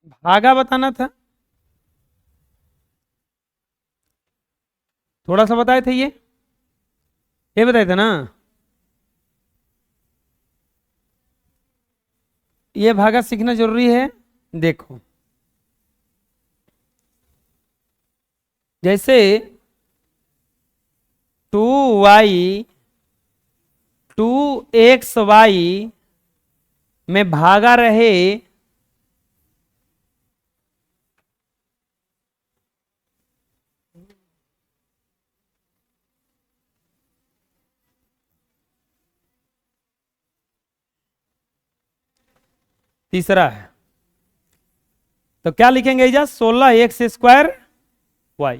भागा बताना था, थोड़ा सा बताए थे ये बताए थे ना। ये भागा सीखना जरूरी है। देखो जैसे 2y 2xy में भागा रहे तीसरा है, तो क्या लिखेंगे इजा 16x² y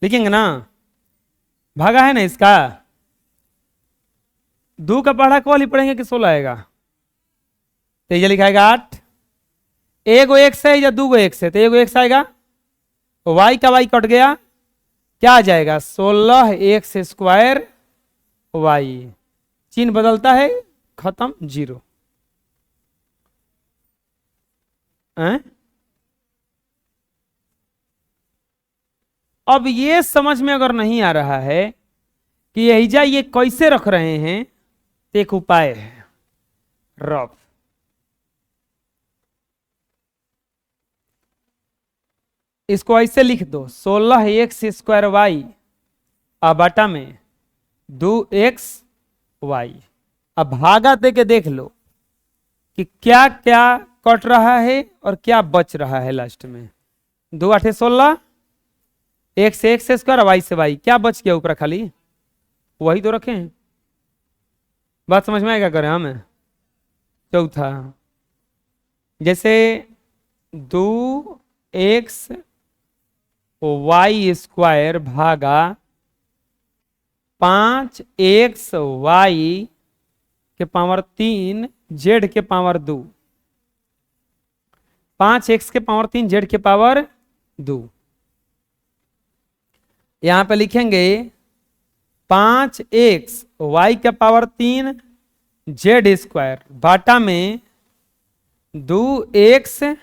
लिखेंगे ना। भागा है ना इसका, दो का पढ़ा कौन ही पढ़ेंगे कि 16 आएगा, तो ये लिखाएगा 8। एगो एक्स है या 2 एक्स है, तो एगो एक्स आएगा, वाई का वाई कट गया, क्या आ जाएगा 16x² वाई, चिन्ह बदलता है, खत्म, 0। अब ये समझ में अगर नहीं आ रहा है कि यहीजा ये कैसे रख रहे हैं, तो एक उपाय है, रफ। इसको ऐसे लिख दो 16x² y बटा में 2xy। अब भागा दे के देख लो कि क्या क्या कट रहा है और क्या बच रहा है लास्ट में। 2 8 16, x से x² y से y, क्या बच गया ऊपर खाली, वही तो रखे हैं। बात समझ में आएगा, करें हमें। चौथा जैसे 2xy² भागा 5xy के पावर 3 z के पावर 2, 5x के पावर 3 z के पावर 2। यहां पे लिखेंगे 5xy के पावर 3 z² बाटा में 2xy²,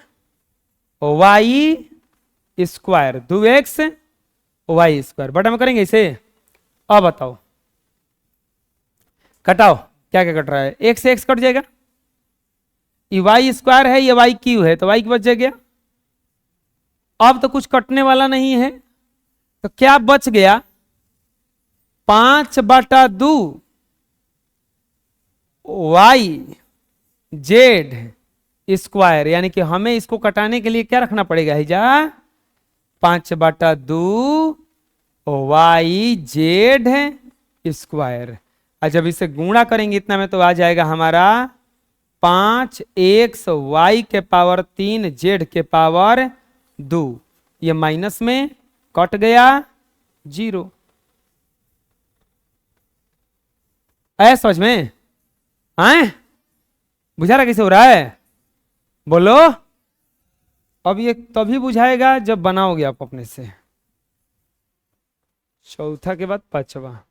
2xy² बटा में करेंगे इसे। अब बताओ कटाओ, क्या क्या कट रहा है, x से x कट जाएगा, ये y² है, ये y³ है, तो y बच जाएगा। अब तो कुछ कटने वाला नहीं है, तो क्या बच गया 5/2 y/z², यानी कि हमें इसको कटाने के लिए क्या रखना पड़ेगा हिजा, 5/2 y/z²। और जब इसे गुणा करेंगे इतना में, तो आ जाएगा हमारा 5xy के पावर 3 z के पावर 2, ये माइनस में कट गया, 0। आया समझ में, आए बुझा रहा कैसे हो रहा है, बोलो। अब ये तभी बुझाएगा जब बनाओगे आप अपने से। चौथा के बाद पांचवा,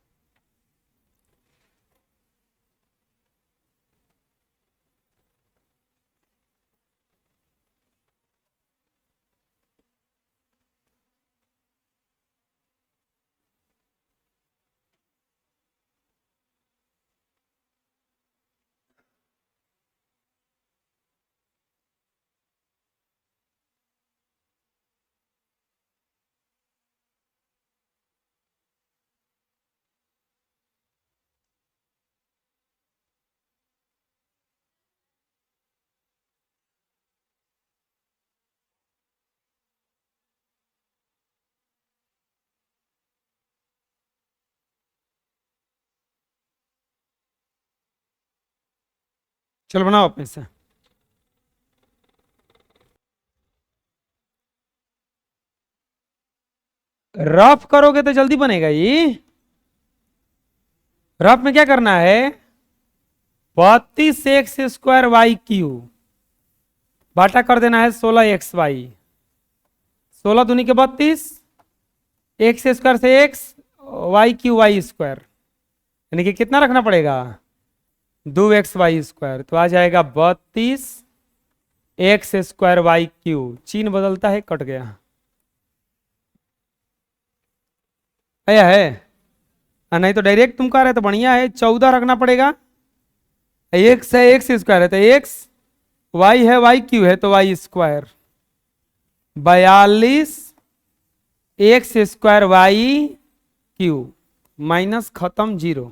चलो बनाओ अपने से। रफ करोगे तो जल्दी बनेगा ये। रफ में क्या करना है, 32x² y³ बाटा कर देना है 16xy, 16 दूनी के 32, x² से x, y³ y², यानी कि कितना रखना पड़ेगा 2xy², तो आ जाएगा 32 एक्स स्क्वायर वाई क्यू, चिन्ह बदलता है, कट गया। आया है? नहीं तो डायरेक्ट तुम कह रहे तो बढ़िया है, 14 रखना पड़ेगा। एक्स है एक्स स्क्वायर है तो एक्स, वाई है वाई क्यू है तो y square, 42 x square y cube minus खत्म 0।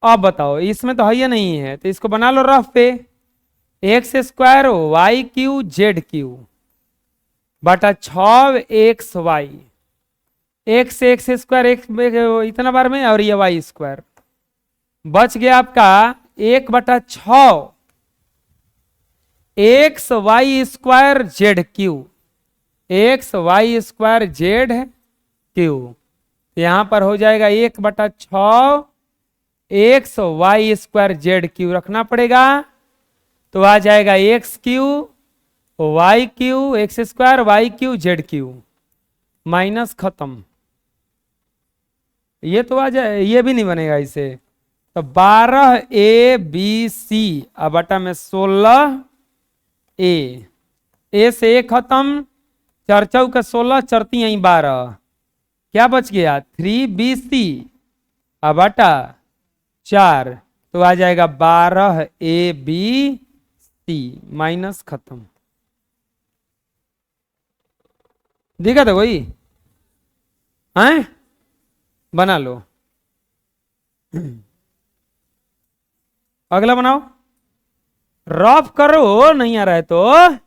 अब बताओ इसमें तो है या नहीं है, तो इसको बना लो रफ पे, x square y cube z Q बटा 6 x Y, x x square x इतना बार में, और ये वाई स्क्वायर, बच गया आपका 1/6 x y square z cube, x y square z cube, यहां पर हो जाएगा 1/6 x y square z cube रखना पड़ेगा, तो आ जाएगा x cube y cube x square y cube z cube minus खत्म। ये तो आ जाए, ये भी नहीं बनेगा इसे, तो 12 ए बी सी अब बटा में 16 ए से ए खत्म, 4 चौका 16 चरती यहीं 12, क्या बच गया 3BC अब बटा 4, तो आ जाएगा 12ABC माइनस खत्म। देखा था कोई? हैं? बना लो। अगला बनाओ, रफ करो, नहीं आ रहा है तो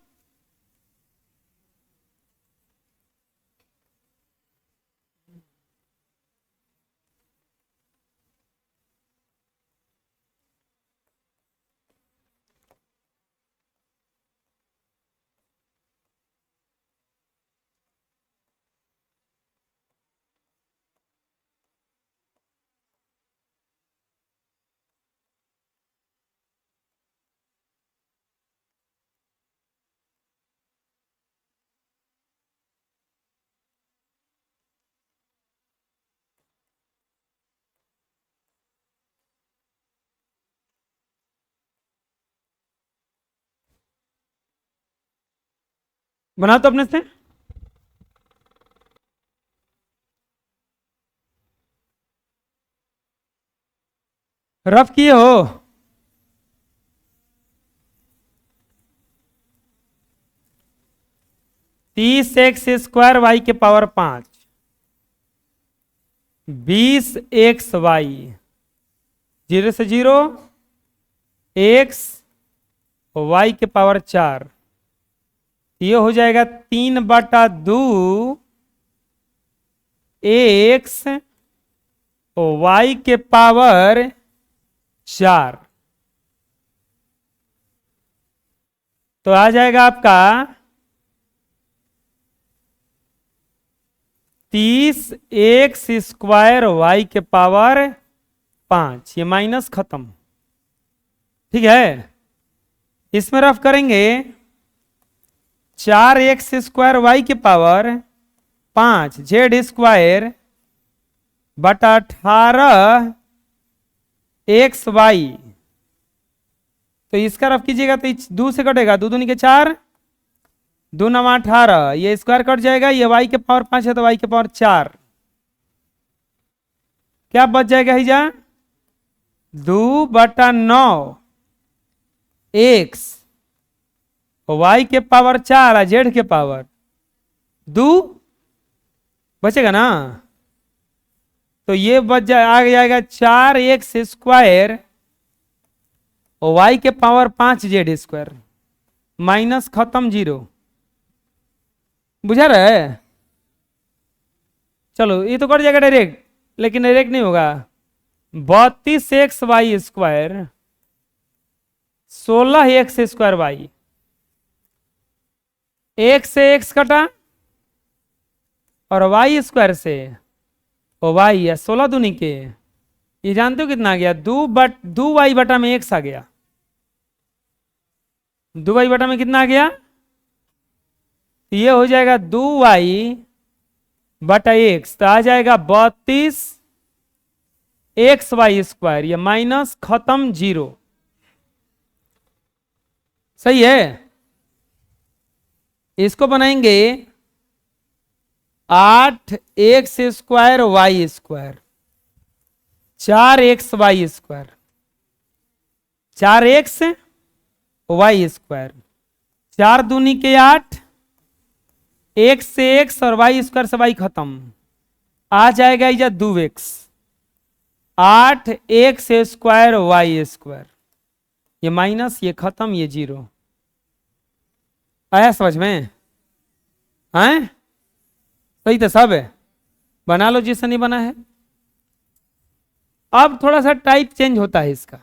बना तो अपने से। रफ किए हो? तीस एक्स स्क्वायर वाई के पावर 5, 20 एक्स वाई, 0 से 0 एक्स वाई के पावर 4, ये हो जाएगा 3/2 एक्स वाई के पावर 4, तो आ जाएगा आपका 30 एक्स स्क्वायर वाई के पावर 5, ये माइनस खत्म। ठीक है, इसमें रफ करेंगे 4 एक्स स्क्वायर वाई के पावर 5 जेड स्क्वायर बटा 18 एक्स वाई, तो इसका रफ कीजिएगा तो 2 से कटेगा, 2 दूनी के 4, 2 9 18, ये स्क्वायर कट जाएगा, ये वाई के पावर 5 है तो वाई के पावर 4, क्या बच जाएगा हिजा 2/9 एक्स वाई के पावर 4 है जेड के पावर 2 बचेगा ना, तो ये बच जाए आ जाएगा 4 एक्स स्क्वायर वाई के पावर 5 जेड स्क्वायर माइनस खत्म 0। बुझा रहा है? चलो ये तो कट जाएगा डायरेक्ट, लेकिन डायरेक्ट नहीं होगा, 32 x y square 16 x square y, एक से एक्स कटा और वाई स्क्वायर से वाई या 16 दूनी के, ये जानते हो कितना आ गया 2 वाई बटा में एक्स आ गया, 2 वाई बटा में कितना आ गया, ये हो जाएगा 2 वाई बटा एक्स, तो आ जाएगा 32 एक्स वाई स्क्वायर, ये माइनस खत्म 0। सही है। इसको बनाएंगे 8x² y square, 4xy square, 4xy square, 4 दूनी के 8, x से x और y स्क्वायर से y खत्म, आ जाएगा या 2x, 8x² y स्क्वायर, ये माइनस, ये खत्म, ये 0। आया समझ में? हैं? सही तो सब है, बना लो जिससे नहीं बना है। अब थोड़ा सा टाइप चेंज होता है इसका।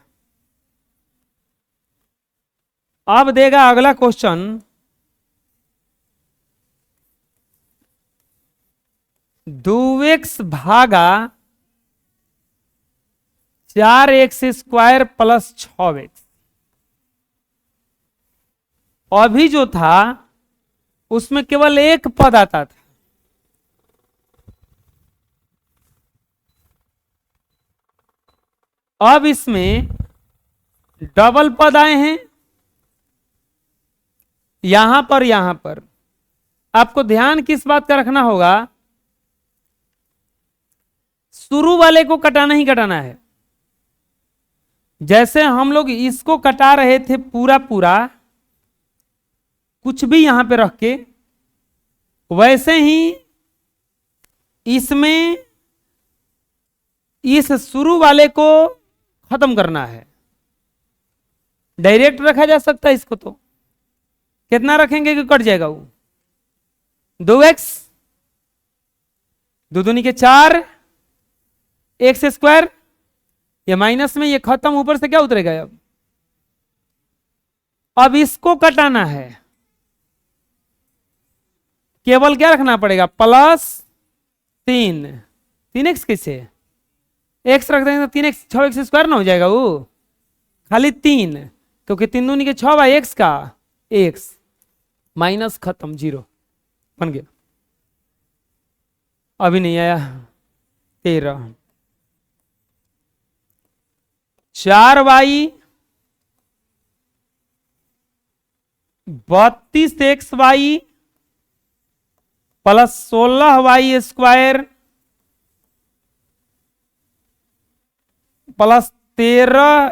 अब देगा अगला क्वेश्चन, 2x भागा 4x² प्लस 6x। अभी जो था उसमें केवल एक पद आता था, अब इसमें डबल पद आए हैं यहां पर। आपको ध्यान किस बात का रखना होगा, शुरू वाले को कटाना ही कटाना है। जैसे हम लोग इसको कटा रहे थे पूरा पूरा, कुछ भी यहां पे रख के, वैसे ही इसमें इस शुरू वाले को खत्म करना है। डायरेक्ट रखा जा सकता है इसको, तो कितना रखेंगे कि कट जाएगा वो? 2x, 2 दूनी के 4 x², ये माइनस में, ये खत्म, ऊपर से क्या उतरेगा? अब इसको कटाना है, केवल क्या रखना पड़ेगा? +3, 3x कैसे? x रख देंगे तो 3x 6x² ना हो जाएगा वो, खाली 3, क्योंकि 3 दूनी के 6 x का x, माइनस, खत्म, 0 बन गया। अभी नहीं आया 13, 4y 32xy plus 16y² plus 13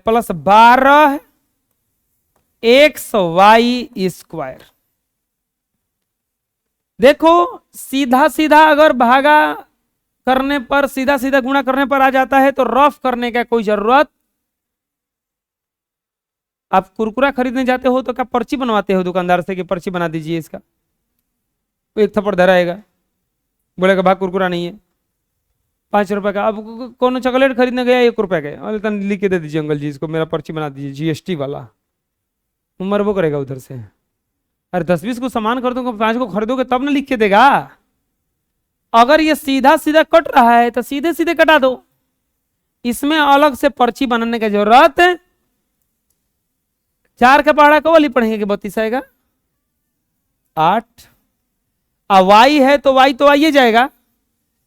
plus 12xy²। देखो सीधा सीधा अगर भागा करने पर, सीधा सीधा गुणा करने पर आ जाता है तो रफ करने का कोई जरूरत। आप कुरकुरा खरीदने जाते हो तो क्या पर्ची बनवाते हो दुकानदार से कि पर्ची बना दीजिए इसका, तो एक थप्पड़ धराएगा, बोलेगा भाग कुरकुरा नहीं है, 5 रुपए का। अब कौन चॉकलेट खरीदने गया 1 रुपए के, अरे तन लिख के दे दीजिए अंकल जी, इसको मेरा पर्ची बना दीजिए GST वाला, उम्र वो करेगा उधर से। अरे 10-20 को सामान कर दूंगा, 5 को खरीदोगे तब ना लिख के देगा। अगर ये सीधा सीधा कट रहा है तो सीधे सीधे कटा दो, इसमें अलग से पर्ची बनाने की जरूरत। 4 का पहाड़ा को वाली पढ़ेंगे कि 32 आएगा, 8। अब y है तो y तो आइए जाएगा,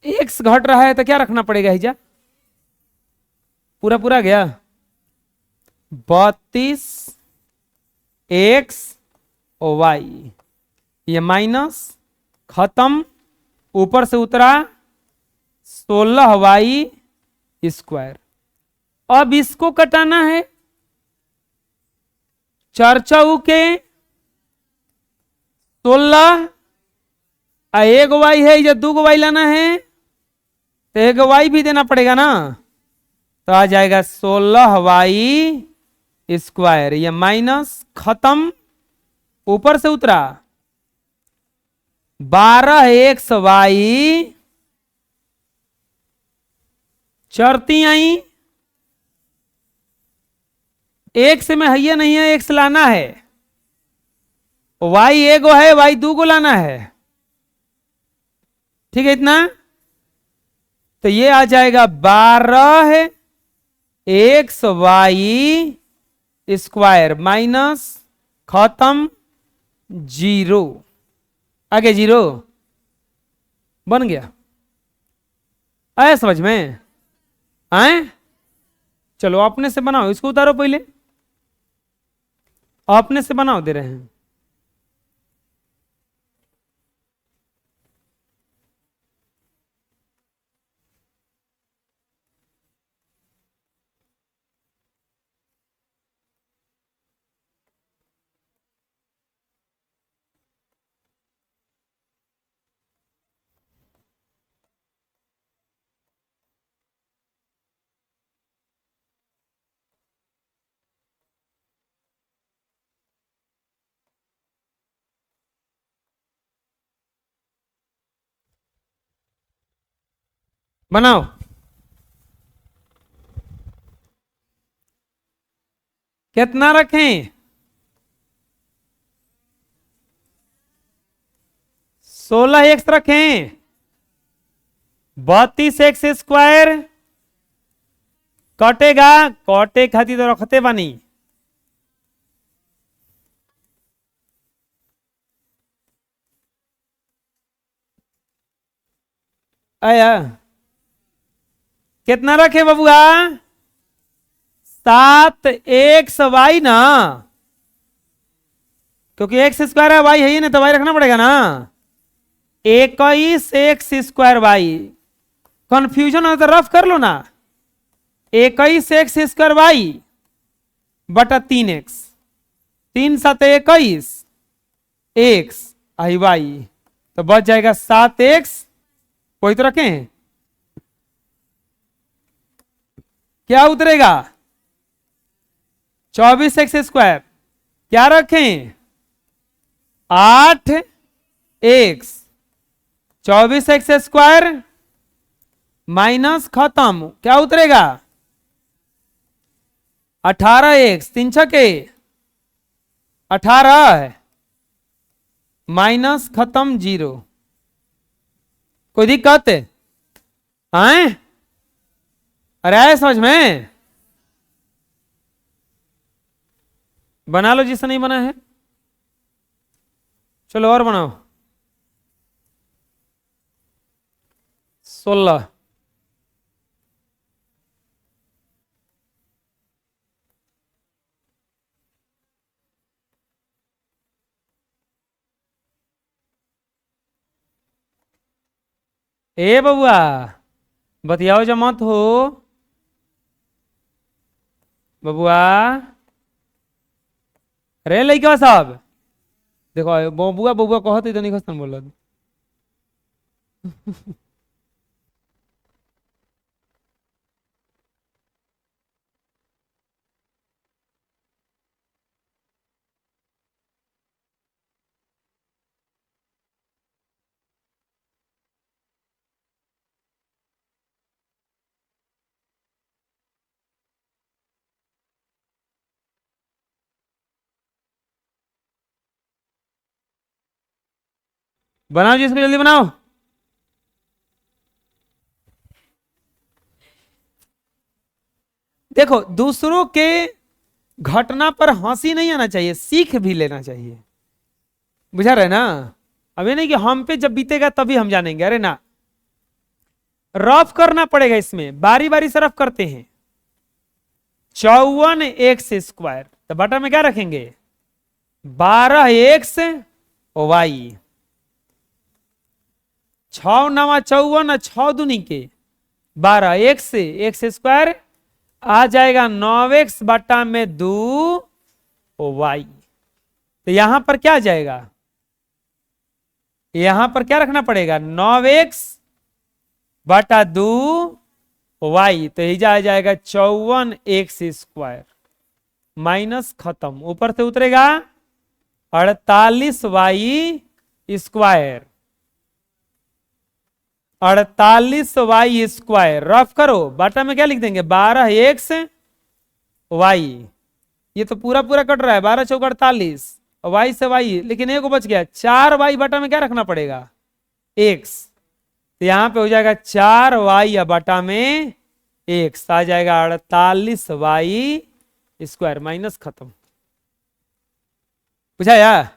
x घट रहा है तो क्या रखना पड़ेगा? हिजा पूरा पूरा गया, 32x y, ये माइनस, खत्म, ऊपर से उतरा 16y²। अब इसको कटाना है, 4 चौके 16, 1 y है या 2 y लाना है तो 1 y भी देना पड़ेगा ना, तो आ जाएगा 16y², ये माइनस, खत्म, ऊपर से उतरा 12xy, चरती आई, x में है नहीं है, x लाना है, y 1 है, y 2 को लाना है, ठीक है इतना। तो ये आ जाएगा 12xy² माइनस, खत्म, 0, आगे 0 बन गया। आया समझ में? आए? चलो अपने से बनाओ, इसको उतारो पहले। अपने से बनाओ दे रहे हैं। बनाओ। कितना रखें? 16x रखें। 32x² कटेगा, कटे खाती तो रखते बानी। आया कितना रखे बबुआ? 7xy ना, क्योंकि x² है, y है ही ना, तो y रखना पड़ेगा ना। 21x²y। कंफ्यूजन हो तो रफ कर लो ना। 21x² बटा 3x, 3 7 21 x आई y, तो बच जाएगा 7x। वही तो रखें, क्या उतरेगा? 24x²। क्या रखें? 8x। 24x² माइनस खत्म, क्या उतरेगा? 18x। 3 छके 18 माइनस खत्म 0। कोई दिक्कत है? अरे आए समझ में? बना लो जिससे नहीं बना है। चलो और बनाओ। 16। ए बबुआ बतियाओ जो मत हो बबुआ। अरे लइका साहब देखो, बबुआ बबुआ कहते तो नहीं खस्तन बोल। बनाओ जी, इसको जल्दी बनाओ। देखो, दूसरों के घटना पर हंसी नहीं आना चाहिए, सीख भी लेना चाहिए। बुझा रहे ना? अब ये नहीं कि हम पे जब बीतेगा तभी हम जानेंगे, अरे ना, रफ करना पड़ेगा। इसमें बारी बारी से रफ करते हैं। 54x², तो बटा में क्या रखेंगे? 12x y। 6 9 54, 6 दूनी के 12, x² आ जाएगा 9x बटा में 2 y। तो यहां पर क्या आ जाएगा? यहां पर क्या रखना पड़ेगा? 9x बटा 2 y, तो ही जा जाएगा 54x² माइनस खत्म, ऊपर से उतरेगा 48y²। 48y², रफ करो, बाटा में क्या लिख देंगे? 12x y। ये तो पूरा पूरा कट रहा है, 12 चौक 48, y से y, लेकिन एक बच गया 4y। बटा में क्या रखना पड़ेगा? x। तो यहां पे हो जाएगा 4y या बटा में x, आ जाएगा 48y² माइनस खत्म। बुझाया?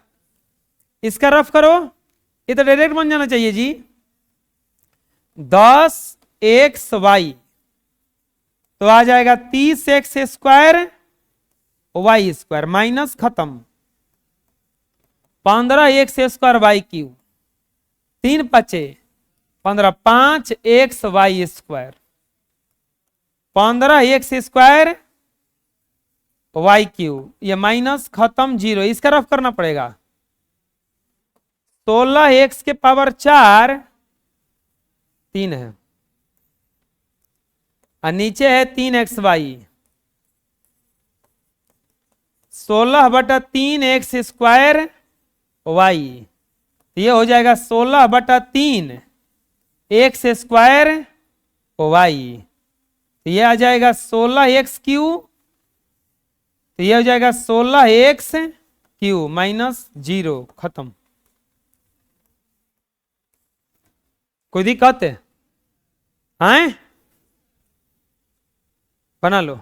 इसका रफ करो, ये तो डायरेक्ट बन जाना चाहिए जी। 10xy तो आ जाएगा 30x² वाई स्क्वायर माइनस खत्म 15 एक्स स्क्वायर वाई क्यूब 3 पचे 15 5 x y square 15 x square y cube ये माइनस खत्म 0 इसका रफ करना पड़ेगा 16 एक्स के पावर 4 3 है और नीचे है 3 x y 16/3 x square y ये हो जाएगा 16/3 एक्स स्क्वायर वाई ये आ जाएगा 16 एक्स क्यू तो ये हो जाएगा 16 एक्स क्यू माइनस 0 खत्म। कोई दिक्कत है? बना लो।